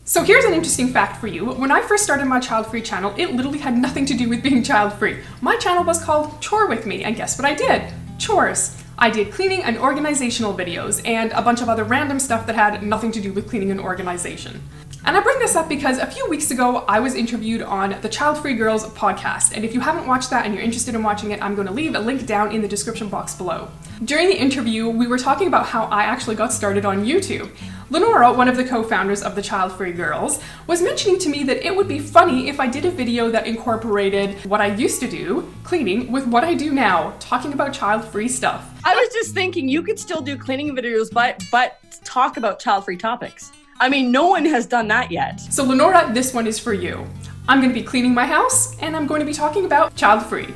So here's an interesting fact for you. When I first started my child-free channel, it literally had nothing to do with being child-free. My channel was called Chore With Me, and guess what I did? Chores. I did cleaning and organizational videos, and a bunch of other random stuff that had nothing to do with cleaning and organization. And I bring this up because a few weeks ago, I was interviewed on the Childfree Girls podcast, and if you haven't watched that and you're interested in watching it, I'm going to leave a link down in the description box below. During the interview, we were talking about how I actually got started on YouTube. Lenora, one of the co-founders of the Childfree Girls, was mentioning to me that it would be funny if I did a video that incorporated what I used to do, cleaning, with what I do now, talking about child-free stuff. I was just thinking you could still do cleaning videos, but talk about child-free topics. I mean, no one has done that yet. So Lenora, this one is for you. I'm going to be cleaning my house, and I'm going to be talking about child-free.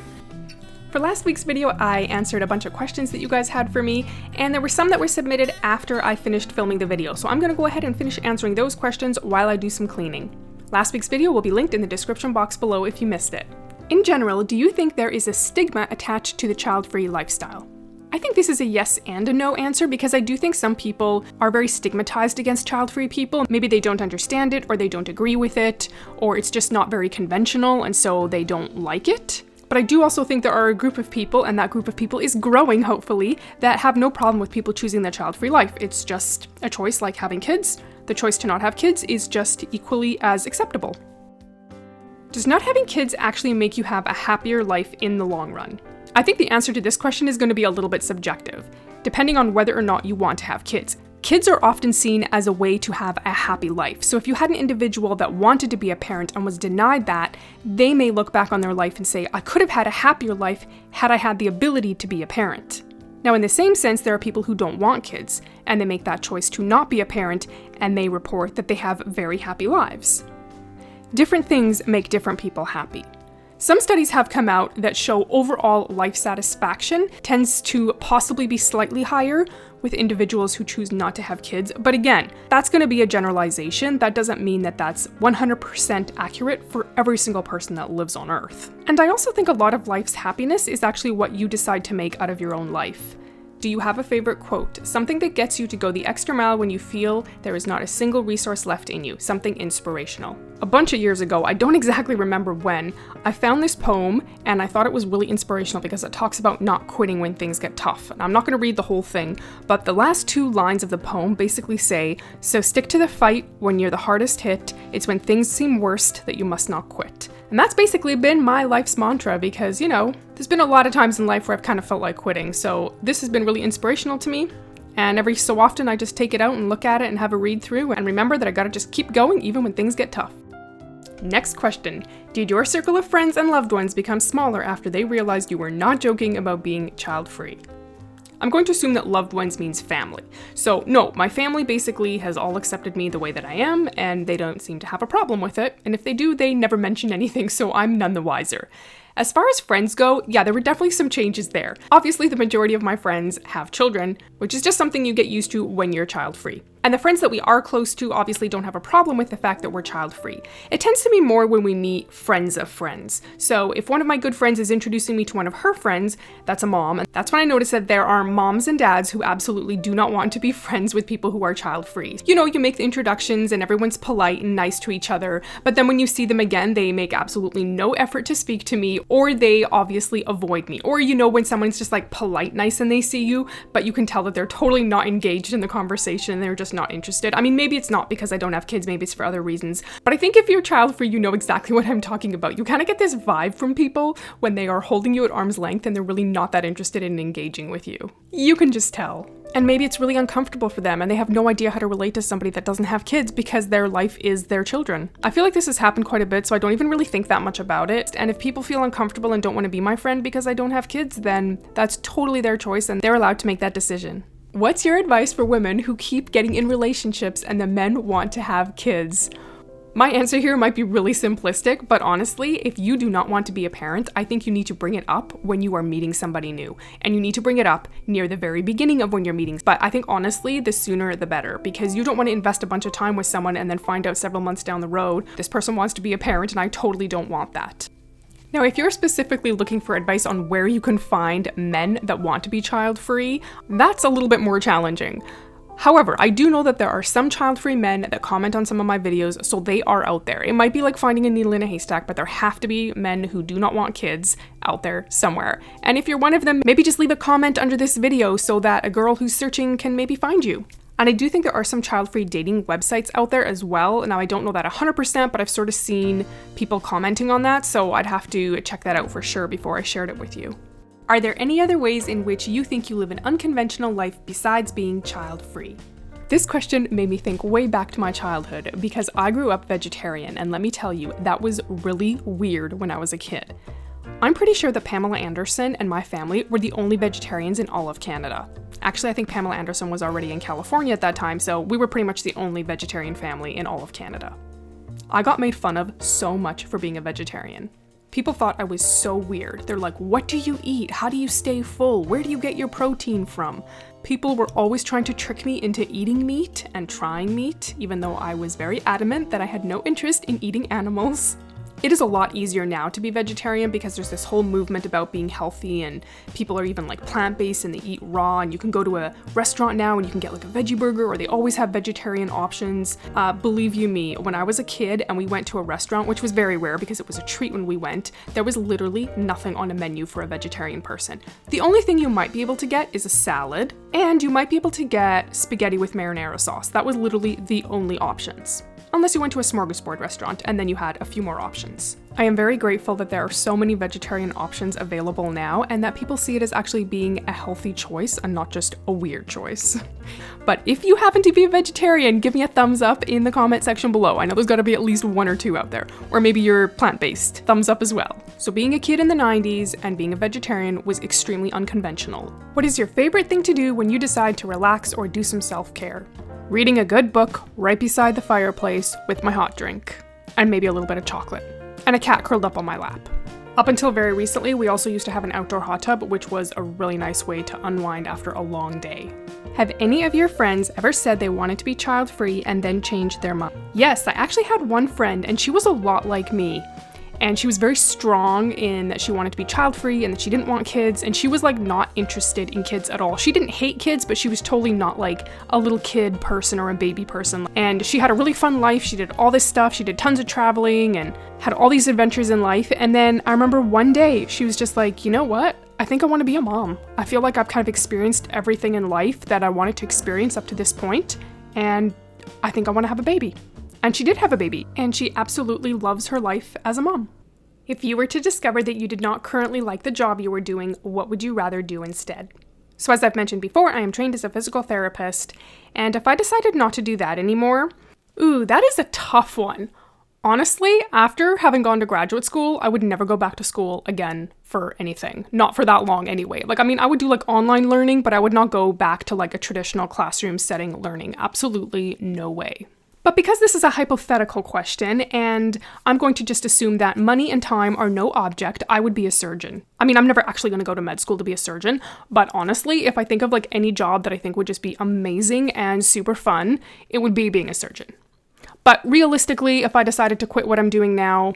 For last week's video, I answered a bunch of questions that you guys had for me, and there were some that were submitted after I finished filming the video, so I'm going to go ahead and finish answering those questions while I do some cleaning. Last week's video will be linked in the description box below if you missed it. In general, do you think there is a stigma attached to the child-free lifestyle? I think this is a yes and a no answer because I do think some people are very stigmatized against child-free people. Maybe they don't understand it, or they don't agree with it, or it's just not very conventional and so they don't like it. But I do also think there are a group of people, and that group of people is growing, hopefully, that have no problem with people choosing the child-free life. It's just a choice like having kids. The choice to not have kids is just equally as acceptable. Does not having kids actually make you have a happier life in the long run? I think the answer to this question is going to be a little bit subjective, depending on whether or not you want to have kids. Kids are often seen as a way to have a happy life. So if you had an individual that wanted to be a parent and was denied that, they may look back on their life and say, I could have had a happier life had I had the ability to be a parent. Now, in the same sense, there are people who don't want kids, and they make that choice to not be a parent, and they report that they have very happy lives. Different things make different people happy. Some studies have come out that show overall life satisfaction tends to possibly be slightly higher with individuals who choose not to have kids. But again, that's going to be a generalization. That doesn't mean that that's 100% accurate for every single person that lives on Earth. And I also think a lot of life's happiness is actually what you decide to make out of your own life. Do you have a favorite quote? Something that gets you to go the extra mile when you feel there is not a single resource left in you, something inspirational. A bunch of years ago, I don't exactly remember when, I found this poem and I thought it was really inspirational because it talks about not quitting when things get tough. And I'm not going to read the whole thing, but the last two lines of the poem basically say, so stick to the fight when you're the hardest hit, it's when things seem worst that you must not quit. And that's basically been my life's mantra because, you know, there's been a lot of times in life where I've kind of felt like quitting, so this has been really inspirational to me. And every so often I just take it out and look at it and have a read through and remember that I gotta just keep going even when things get tough. Next question. Did your circle of friends and loved ones become smaller after they realized you were not joking about being child-free? I'm going to assume that loved ones means family. So no, my family basically has all accepted me the way that I am, and they don't seem to have a problem with it. And if they do, they never mention anything, so I'm none the wiser. As far as friends go, yeah, there were definitely some changes there. Obviously, the majority of my friends have children, which is just something you get used to when you're child-free. And the friends that we are close to obviously don't have a problem with the fact that we're child-free. It tends to be more when we meet friends of friends. So if one of my good friends is introducing me to one of her friends, that's a mom, and that's when I notice that there are moms and dads who absolutely do not want to be friends with people who are child-free. You know, you make the introductions and everyone's polite and nice to each other, but then when you see them again, they make absolutely no effort to speak to me, or they obviously avoid me. Or you know when someone's just like polite nice and they see you, but you can tell that they're totally not engaged in the conversation and they're just not interested. I mean, maybe it's not because I don't have kids, maybe it's for other reasons. But I think if you're child-free, you know exactly what I'm talking about. You kind of get this vibe from people when they are holding you at arm's length and they're really not that interested in engaging with you. You can just tell. And maybe it's really uncomfortable for them and they have no idea how to relate to somebody that doesn't have kids because their life is their children. I feel like this has happened quite a bit, so I don't even really think that much about it. And if people feel uncomfortable and don't want to be my friend because I don't have kids, then that's totally their choice and they're allowed to make that decision. What's your advice for women who keep getting in relationships and the men want to have kids? My answer here might be really simplistic, but honestly, if you do not want to be a parent, I think you need to bring it up when you are meeting somebody new. And you need to bring it up near the very beginning of when you're meeting. But I think honestly, the sooner the better, because you don't want to invest a bunch of time with someone and then find out several months down the road, this person wants to be a parent and I totally don't want that. Now, if you're specifically looking for advice on where you can find men that want to be child-free, that's a little bit more challenging. However, I do know that there are some child-free men that comment on some of my videos, so they are out there. It might be like finding a needle in a haystack, but there have to be men who do not want kids out there somewhere. And if you're one of them, maybe just leave a comment under this video so that a girl who's searching can maybe find you. And I do think there are some child-free dating websites out there as well. Now, I don't know that 100%, but I've sort of seen people commenting on that, so I'd have to check that out for sure before I shared it with you. Are there any other ways in which you think you live an unconventional life besides being child-free? This question made me think way back to my childhood because I grew up vegetarian, and let me tell you, that was really weird when I was a kid. I'm pretty sure that Pamela Anderson and my family were the only vegetarians in all of Canada. Actually, I think Pamela Anderson was already in California at that time, so we were pretty much the only vegetarian family in all of Canada. I got made fun of so much for being a vegetarian. People thought I was so weird. They're like, what do you eat? How do you stay full? Where do you get your protein from? People were always trying to trick me into eating meat and trying meat, even though I was very adamant that I had no interest in eating animals. It is a lot easier now to be vegetarian because there's this whole movement about being healthy, and people are even like plant-based and they eat raw, and you can go to a restaurant now and you can get like a veggie burger, or they always have vegetarian options. Believe you me, when I was a kid and we went to a restaurant, which was very rare because it was a treat when we went, there was literally nothing on a menu for a vegetarian person. The only thing you might be able to get is a salad, and you might be able to get spaghetti with marinara sauce. That was literally the only options. Unless you went to a smorgasbord restaurant and then you had a few more options. I am very grateful that there are so many vegetarian options available now and that people see it as actually being a healthy choice and not just a weird choice. But if you happen to be a vegetarian, give me a thumbs up in the comment section below. I know there's gotta be at least one or two out there. Or maybe you're plant-based, thumbs up as well. So being a kid in the 90s and being a vegetarian was extremely unconventional. What is your favorite thing to do when you decide to relax or do some self-care? Reading a good book right beside the fireplace with my hot drink, and maybe a little bit of chocolate, and a cat curled up on my lap. Up until very recently, we also used to have an outdoor hot tub, which was a really nice way to unwind after a long day. Have any of your friends ever said they wanted to be child-free and then changed their mind? Yes, I actually had one friend, and she was a lot like me. And she was very strong in that she wanted to be child-free and that she didn't want kids, and she was like not interested in kids at all. She didn't hate kids, but she was totally not like a little kid person or a baby person. And she had a really fun life. She did all this stuff. She did tons of traveling and had all these adventures in life. And then I remember one day she was just like, you know what? I think I want to be a mom. I feel like I've kind of experienced everything in life that I wanted to experience up to this point, and I think I want to have a baby. And she did have a baby, and she absolutely loves her life as a mom. If you were to discover that you did not currently like the job you were doing, what would you rather do instead? So as I've mentioned before, I am trained as a physical therapist, and if I decided not to do that anymore, that is a tough one. Honestly, after having gone to graduate school, I would never go back to school again for anything. Not for that long anyway. I would do like online learning, but I would not go back to like a traditional classroom setting learning. Absolutely no way. But because this is a hypothetical question, and I'm going to just assume that money and time are no object, I would be a surgeon. I'm never actually going to go to med school to be a surgeon, but honestly, if I think of like any job that I think would just be amazing and super fun, it would be being a surgeon. But realistically, if I decided to quit what I'm doing now,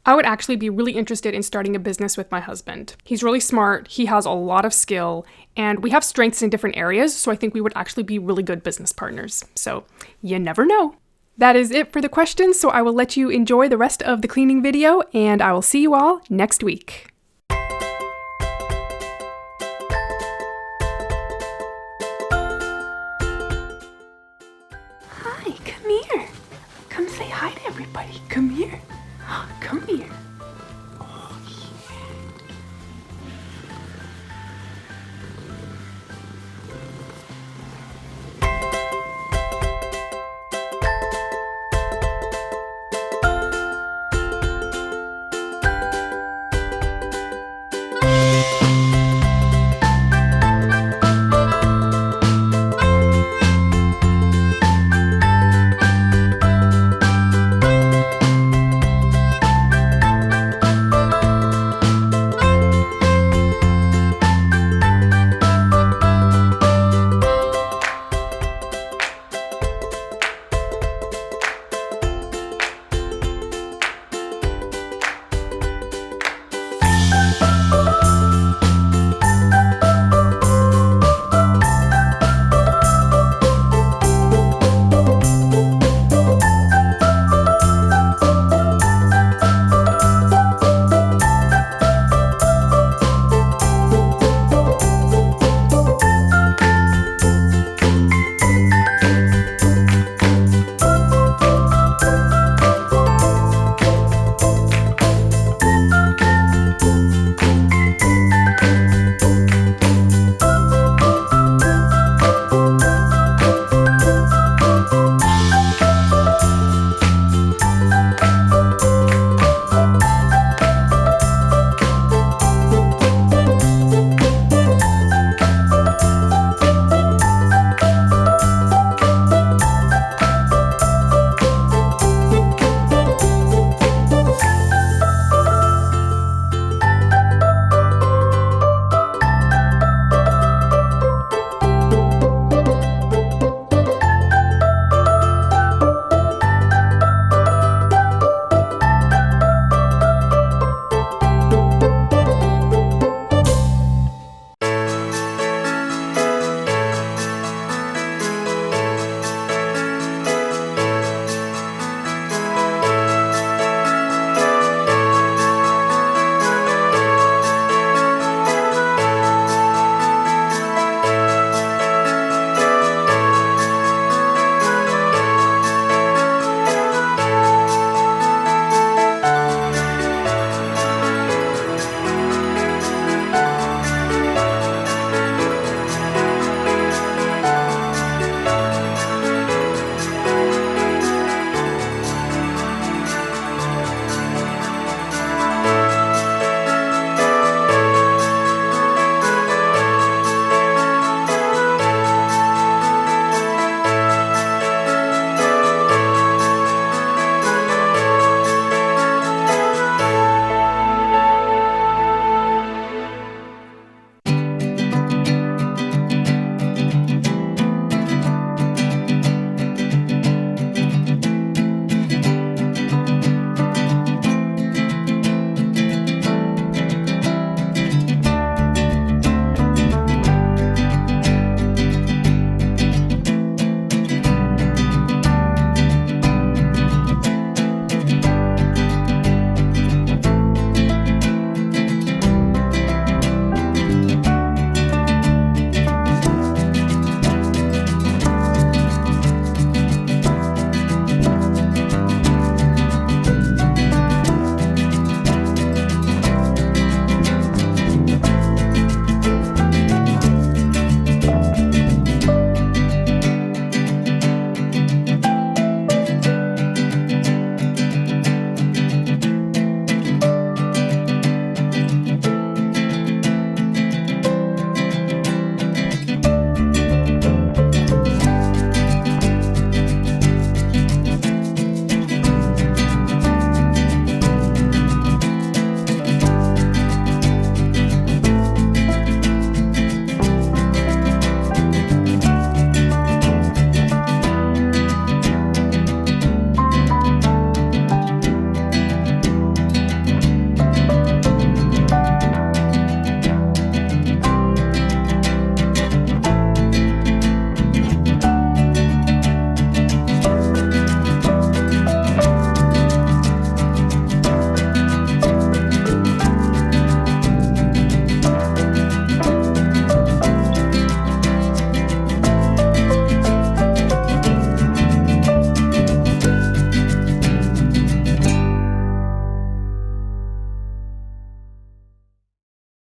I would actually be really interested in starting a business with my husband. He's really smart, he has a lot of skill, and we have strengths in different areas, so I think we would actually be really good business partners. So, you never know. That is it for the questions, so I will let you enjoy the rest of the cleaning video, and I will see you all next week. Hi, come here. Come say hi to everybody. Come here. Come here.